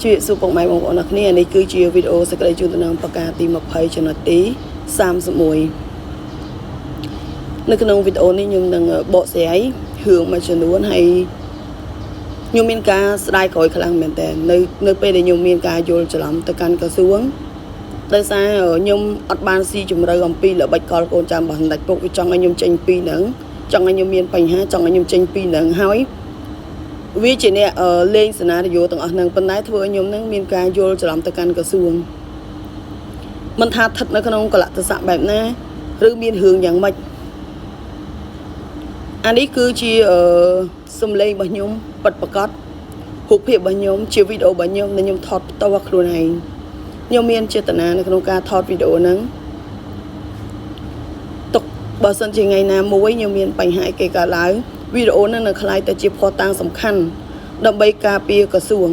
Chuyện số bóng máy bóng bóng này này cứ chia video sẽ cái chúng ta nằm bạc tí một hay cho nó tí sam sự mùi nơi cái nông video này nhưng đừng bộ xe ấy hướng mà cho nó hay nhiều miền ca sai khỏi khả năng miền tây nơi nơi pe để nhiều miền ca vô cho lắm tới căn cả xuống tại sao ở nhung ở ban si chúng ta gom pi là bạch con chạm bằng đặt bộ trong anh nhung tranh pi nắng trong anh nhung miền bành ha trong anh nhung tranh pi nắng hói vì chỉ nè ở lên scenario tầng ở năng bên này thôi nhóm năng miền ca vô cho làm tất cả cả xuồng mình tha thật nó không có lại tự sạm bẹp nè rư miền hướng dạng mạch anh ấy cứ chỉ ở xung lên bao nhiêu bật bật cắt hụt hiệp bao nhiêu chiếu video bao nhiêu nên nhóm thọt tao vào luôn này nhóm miền chưa tận nào nó ca thọt video nắng tục bờ sân chỉ ngày nào mua nhóm miền bành hại kể cả lái videoนั้นน่ะคล้ายแต่จีบพอตังสำคัญดับใบกาเปียกระทรวง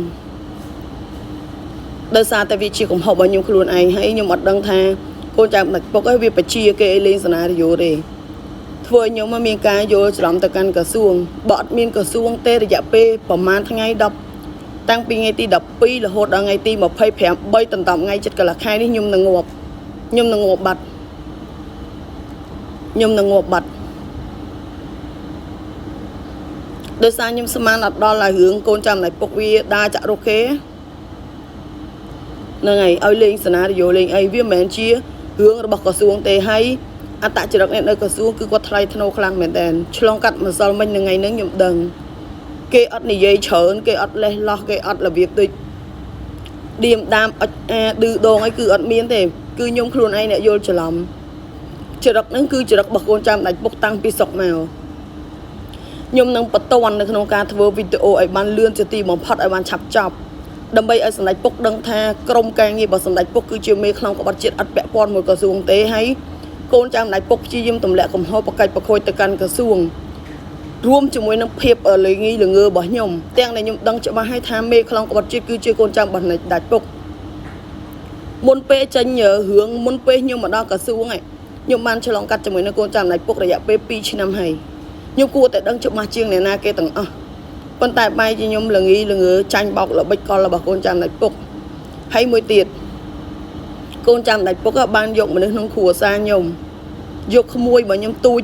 โดยสารแต่วิจิของเขาบรรยงครูนไอให้ยมอัดดังทาโกนจากหนักปกให้วิปชีเกเลนสนาโยเรทั่วยมมามีการโยฉลองตะกันกระทรวงบอดมีกระทรวงเตระยะเปประมาณทั้งไงดับตั้งปีไงตีดับปีละโหดไงตีมาไพ่แผลใบต่ำๆไงจัดกระคายนี่ยมนงบบัดยมนงบบัดโดยสารยมสมานอัดดอลลาร์หึงโกนจำไหนปกวีได้จะโอเคนั่นไงเอาเลี้ยงสนาโยเลี้ยงไอเวียแมนเชียหึงระบบกระทรวงเตให้อัตราจรักในกระทรวงคือกวาดไทยธโนคลังเหมือนเดิมฉลองกัดมาซอลมันยังไงนั่งยมดังเกอดนี่ยัยเฉินเกอดเล่ล้อเกอดระเบียบติดเดียมดามดื้อโดงไอคืออดเมียนเต็มคือยมครูนไอเนี่ยโยฉลองจรักนั่นคือจรักบอกโกนจำไหนปกตั้งปีศกแมวยมนังปัตตวันในขนมการทวีวิดีโอไอ้บ้านเลื่อนจะตีหมอพัดไอ้บ้านฉับจับดำไปไอ้สมัยปกดังแท้กรมการเงียบสมัยปกคือเจียวเมฆคลองกับบัดเจ็ดอัดแปะปอนหมดกระทรวงเตะให้โกนจางไหนปกชี้ยิ้มตำแหลกของเขาประกายประโคยตะกันกระทรวงรวมจมวยน้ำเพียบเลยงี้หรือเงือบ่ยมแตงในยมดังจะมาให้ทางเมฆคลองกับบัดเจ็ดคือเจียวโกนจางบัดในดัดปกมนเปจะเหนือเหืองมนเปยมมาดอกระทรวงไงยมมันฉลองกัดจมวยในโกนจางไหนปกระยะเปปีชินำให้ยมกูแต่ดังจุดมาเชียงเนี่ยนาเกตังคนตายไปจะยมเหลืองอีเหลืองจันบอกเราไปก่อนเราบอกคนจำไหนปกให้มวยตีดคนจำไหนปกก็บ้านยกมาเนื้อน้องขัวซายมยกขโมยบ่ยมตุย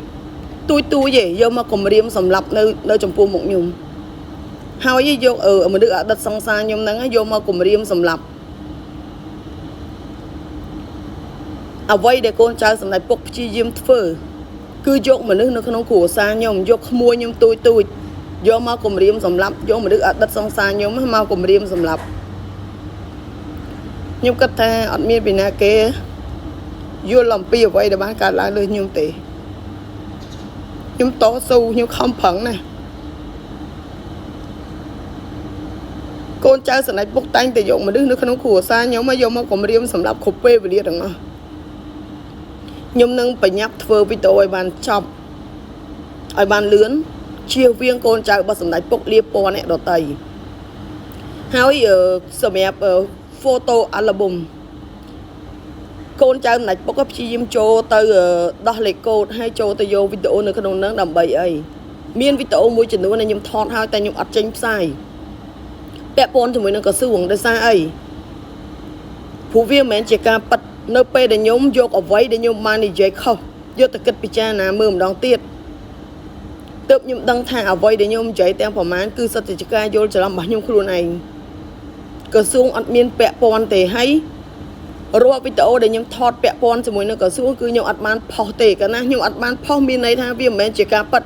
เย่ยมมากรมเรียมสำหรับในจมพูหมกยมเฮายี่ยกมาดึกดัดสังสารยมนั้นยมมากรมเรียมสำหรับเอาไว้เด็กคนจำสำหรับปกชียิมเฟอคือยกมานึกในขนมขัวซายมยกขโมยยมตุยยมมากรมเรียมสำหรับยมมาดึกดัดสังสารยมให้มากรมเรียมสำหรับยมกระแทกอัดมีดเป็นนาเกยโยนลำปีไว้ในบ้านการล้างเลยยมเตะยมโตสู้ยมคำผังนะโกนใจสนัยปกตั้งแต่ยกมาดึกในขนมขัวซายมมายมมากรมเรียมสำหรับขบเป้ไปเรียดังอ่ะยมนึงไปยับเฟอร์วิโตไอบ้านชอบไอบ้านเลื้อนเชียวเวียงโกนใจบัสนัยปกเรียบปอเนี่ยดอไตเฮาสมัยโฟโต้อัลบั้มโกนใจไหนปกก็พิมโจเตอดอเลโกให้โจเตโยวิดีโอในขนมนั้นดำใบไอเมียนวิดีโอมวยจนวันนี้ยมทอดให้แต่ยมอัดเจนใส่แปะปนถึงวันนั้นก็ซื้อหวงได้ใส่ไอผู้เวียงแมนเจการปัดเนื้อเปย์เดยมยกเอาไว้เดยมมาในใจเขาโยตะกิดพิจารณามือมดองเตี้ยเติบยมดังทางเอาไว้เดยมใจแต่ประมาณคือสติจการโยจะลำบากยมครูนเองกระทรวงอัดเมียนแปะปอนเตะให้รัววิดีโอเดยมทอดแปะปอนสมุยนั่นกระทรวงคือยมอัดมันพอเตะกันนะยมอัดมันพอมีในทางเวียงแมนเจการปัด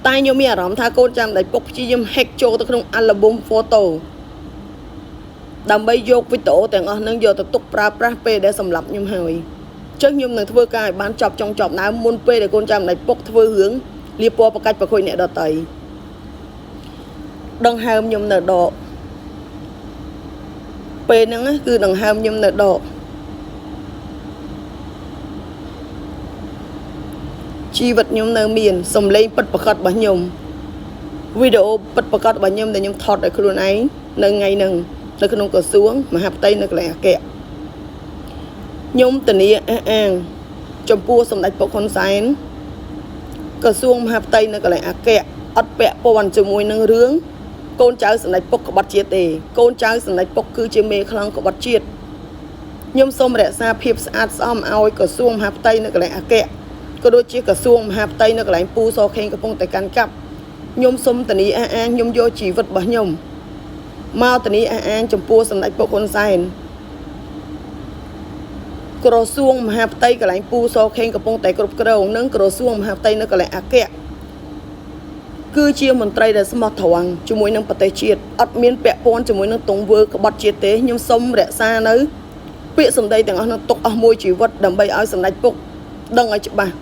ตายยมมีอารมณ์ท่าโกนจำได้ปกชียมเฮกโจตะขนมอัลบั้มโฟโต้ดำใบโยกวิโตแต่งนั่งโยตตุกปลาปลาเปได้สำหรับยมหอยเจ้ายมหนึ่งทว่ากายบ้านจับจอบน้ำมุนเปได้คนจำในปกทว่าเหืองเรียบปอประกาศประคุยเนี่ยดอไตดังหามยมเนดอเปนั่งคือดังหามยมเนดอชีวิตยมเนเมียนสมเลงปัดประกาศบัญยมวิดีโอปัดประกาศบัญยมแต่ยมถอดในครูนไอหนึ่งไงหนึ่งในขนมกระซวงมาหับไตในกระแหลกแกะยมตนี้อ่างจมปูสมเด็จปกคนไซน์กระซวงมาหับไตในกระแหลกแกะอัดแปะปวันจมวยนังเรือง កូនចៅសម្ដេចពុកក្បត់ជាតិទេកូនចៅសម្ដេចពុកគឺជាមេខ្លាំងក្បត់ជាតិខ្ញុំសូមរក្សាភាពស្អាតស្អំឲ្យក្រសួងមហាផ្ទៃនៅកន្លែងអគ្គក៏ដូចជាក្រសួងមហាផ្ទៃនៅកន្លែងពូសខេងកំពុងតែកាន់កាប់ខ្ញុំសូមធានាអះអាងខ្ញុំយកជីវិតរបស់ខ្ញុំមកធានាអះអាងចំពោះសម្ដេចពុកហ៊ុនសែនក្រសួងមហាផ្ទៃកន្លែងពូសខេងកំពុងតែគ្រប់គ្រងនិងក្រសួងមហាផ្ទៃនៅកន្លែងអគ្គគឺជាមន្ត្រីដែលស្មោះត្រង់ជាមួយនឹងប្រទេសជាតិអត់មានពាក់ព័ន្ធជាមួយនឹងទង្វើក្បត់ជាតិទេខ្ញុំសូមរក្សានៅពាក្យសម្ដីទាំងអស់នោះទុកអស់មួយជីវិតដើម្បីឲ្យសម្ដេចពុកដឹងឲ្យច្បាស់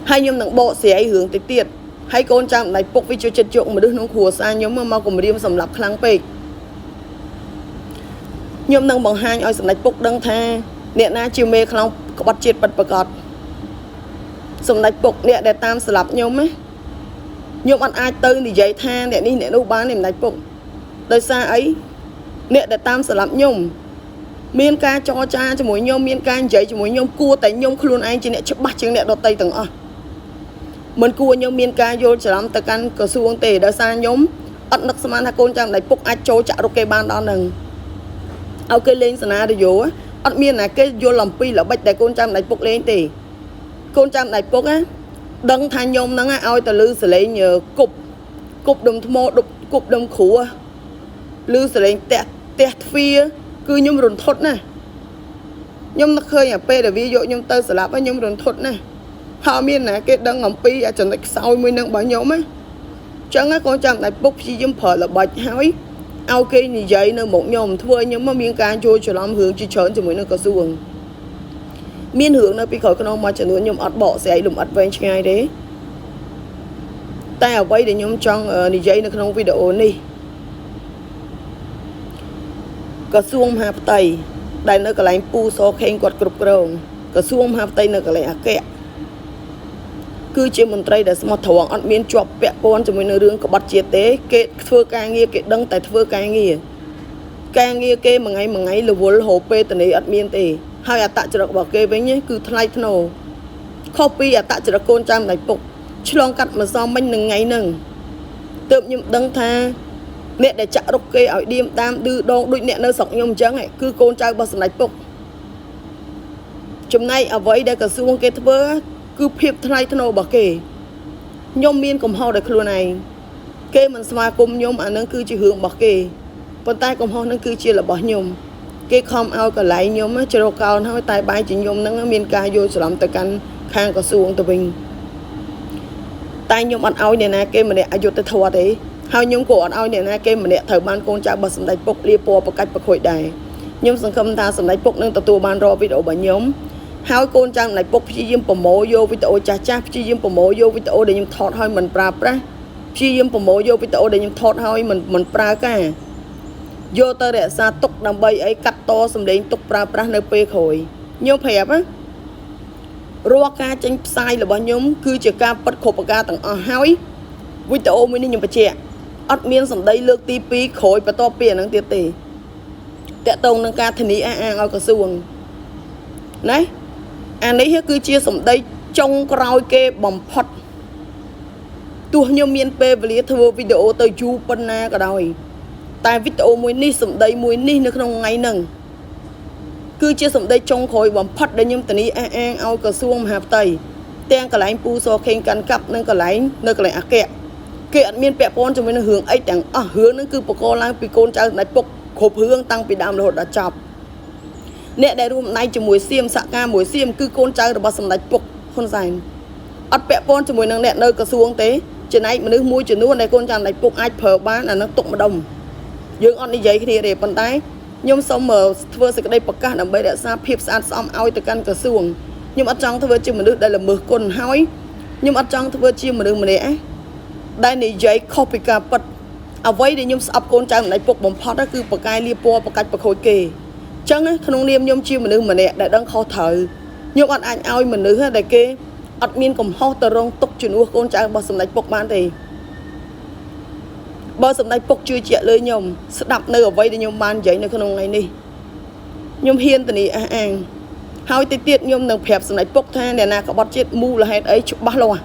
ហើយខ្ញុំនឹងបកស្រាយរឿងតិចទៀតហើយកូនចៅសម្ដេចពុកវាជួយចិត្តជក់មនុស្សក្នុងគ្រួសារខ្ញុំមកគម្រាមសម្លាប់ខ្លាំងពេកខ្ញុំនឹងបង្ហាញឲ្យសម្ដេចពុកដឹងថាអ្នកណាជាមេខ្លាំងក្បត់ជាតិពិតប្រាកដសម្ដេចពុកអ្នកដែលតាមស្លាប់ខ្ញុំណាខ្ញុំអត់អាចទៅនិយាយថាអ្នកនេះអ្នកនោះបានទេសម្ដេចពុកដោយសារអីអ្នកដែលតាមស្លាប់ខ្ញុំមានការចរចាជាមួយខ្ញុំមានការនិយាយជាមួយខ្ញុំគួរតែខ្ញុំខ្លួនឯងជាអ្នកច្បាស់ជាងអ្នកដទៃទាំងអស់មិនគួរខ្ញុំមានការយល់ច្រឡំទៅកាន់ក្រសួងទេដោយសារខ្ញុំអត់នឹកស្មានថាកូនចៅម្ដាយពុកអាចចូលចាក់រុកគេបានដល់នឹងឲ្យគេលេងសេណារីយ៉ូអត់មានណាគេយល់អំពីល្បិចដែលកូនចៅម្ដាយពុកលេងទេកូនចៅម្ដាយពុកណាដឹងថាខ្ញុំហ្នឹងឲ្យទៅលឺសលេងគប់ដុំថ្មគប់ដុំគ្រួលឺសលេងផ្ទះទ្វារគឺខ្ញុំរន្ធត់ណាខ្ញុំនឹកឃើញអាពេលដែលវាយកខ្ញុំទៅស្លាប់ហើយខ្ញុំរន្ធត់ណាហើយមានណាគេដឹងអំពីចំណុចខ្សោយមួយនឹងរបស់ខ្ញុំណាចឹងកូនចៅម្ដាយពុកព្យាយាមប្រើល្បិចហើយឲ្យគេនិយាយនៅមុខខ្ញុំធ្វើខ្ញុំមកមានការយល់ច្រឡំរឿងជាច្រើនជាមួយនឹងក្រសួងមានរឿងនៅពីក្រោយខ្នងមកចំនួនខ្ញុំអត់បកស្រាយលំអិតវែងឆ្ងាយទេតែអ្វីដែលខ្ញុំចង់និយាយនៅក្នុងវីដេអូនេះក្រសួងមហាផ្ទៃដែលនៅកន្លែងពូសខេងគាត់គ្រប់គ្រងក្រសួងមហាផ្ទៃនៅកន្លែងអគ្គគឺជាមន្ត្រីដែលស្មោះត្រង់អត់មានជាប់ពាក់ព័ន្ធជាមួយនឹងរឿងក្បត់ជាតិទេគេធ្វើការងារគេដឹងតែធ្វើការងារគេមួយថ្ងៃរវល់ហូបពេលតនីអត់មានទេហើយអត្តចរិតរបស់គេវិញគឺថ្លៃថ្នូរខុសពីអត្តចរិតកូនចៅម្ដាយពុកឆ្លងកាត់ម្សិលមិញនឹងថ្ងៃហ្នឹងទើបខ្ញុំដឹងថាអ្នកដែលចាក់រុកគេឲ្យឌៀមតាមឌឺដងដូចអ្នកនៅស្រុកខ្ញុំអញ្ចឹងគឺកូនចៅរបស់សម្ដេចពុកចំណែកអ្វីដែលក្រសួងគេធ្វើគឺភាពថ្លៃថ្នូររបស់គេខ្ញុំមានកំហុសដោយខ្លួនឯងគេមិនស្វាគមន៍ខ្ញុំអានឹងគឺជារឿងរបស់គេប៉ុន្តែកំហុសនឹងគឺជារបស់ខ្ញុំគេខំឲ្យកន្លែងខ្ញុំជ្រោកកោនហើយតែបែរជាខ្ញុំនឹងមានការយល់ច្រឡំទៅកាន់ខាងក្រសួងទៅវិញតែខ្ញុំអត់ឲ្យអ្នកណាគេម្នាក់អយុត្តិធម៌ទេហើយខ្ញុំក៏អត់ឲ្យអ្នកណាគេម្នាក់ត្រូវបានកូនចៅរបស់សម្ដេចពុកលាពណ៌ប្រកាច់ប្រខូចដែរខ្ញុំសង្ឃឹមថាសម្ដេចពុកនឹងទទួលបានរាល់វីដេអូរបស់ខ្ញុំហើយកូនចៅម្ដាយពុកព្យាយាមប្រមូលយកវីដេអូចាស់ព្យាយាមប្រមូលយកវីដេអូដែលខ្ញុំថតហើយមិនប្រើប្រាស់ព្យាយាមប្រមូលយកវីដេអូដែលខ្ញុំថតហើយមិនប្រើការយកទៅរក្សាទុកដើម្បីអីកាត់តសម្លេងទុកប្រើប្រាស់នៅពេលក្រោយខ្ញុំប្រាប់ណារាល់ការចេញផ្សាយរបស់ខ្ញុំគឺជាការពិតគ្រប់ប្រការទាំងអស់ហើយវីដេអូមួយនេះខ្ញុំបញ្ជាក់អត់មានសម្ដីលើកទី2ក្រោយបន្ទាប់ពីអានឹងទៀតទេតកតងនឹងការធានាអះអាងឲ្យក្រសួងណាអានេះគឺជាសម្ដីចុងក្រោយគេបំផុតទោះខ្ញុំមានពេលវេលាធ្វើវីដេអូទៅយូរប៉ុណ្ណាក៏ដោយតែវីដេអូមួយនេះសម្ដីមួយនេះនៅក្នុងថ្ងៃហ្នឹងគឺជាសម្ដីចុងក្រោយបំផុតដែលខ្ញុំធានាអះអាងឲ្យក្រសួងមហាផ្ទៃទាំងកន្លែងពូសខេងកាន់កាប់និងកន្លែងនៅកន្លែងអគ្គគេអត់មានពាក់ព័ន្ធជាមួយនឹងរឿងអីទាំងអស់រឿងហ្នឹងគឺបកកឡើងពីកូនចៅសម្ដេចពុកគ្រប់រឿងតាំងពីដើមរហូតដល់ចប់អ្នកដែលរួមដៃជាមួយសៀមសហការមួយសៀមគឺកូនចៅរបស់សម្ដេចពុកហ៊ុនសែនអត់ពាក់ព័ន្ធជាមួយនឹងអ្នកនៅក្រសួងទេចំណែកមនុស្សមួយចំនួនដែលកូនចៅសម្ដេចពុកអាចប្រើបានអានឹងទុកម្ដុំយើងអត់និយាយគ្នាទេប៉ុន្តែខ្ញុំសូមធ្វើសេចក្តីប្រកាសដើម្បីរក្សាភាពស្អាតស្អំឲ្យទៅកាន់ក្រសួងខ្ញុំអត់ចង់ធ្វើជាមនុស្សដែលល្មើសគុណហើយខ្ញុំអត់ចង់ធ្វើជាមនុស្សម្នាក់ដែលនិយាយខុសពីការពិតអ្វីដែលខ្ញុំស្អប់កូនចៅម្ដាយពុកបំផុតគឺប្រកាយលាពណ៌ប្រកាច់ប្រខូចគេអញ្ចឹងក្នុងនាមខ្ញុំជាមនុស្សម្នាក់ដែលដឹងខុសត្រូវខ្ញុំអត់អាចឲ្យមនុស្សដែលគេអត់មានកំហុសទៅរងទុកជំនួសកូនចៅរបស់សម្ដេចពុកបានទេបើសម្ដេចពុកជឿជាក់លើខ្ញុំស្ដាប់នៅអ្វីដែលខ្ញុំបាននិយាយនៅក្នុងថ្ងៃនេះខ្ញុំហ៊ានធានាអះអាងហើយទៅទៀតខ្ញុំនឹងប្រាប់សម្ដេចពុកថាអ្នកណាក្បត់ជាតិមូលហេតុអីច្បាស់លាស់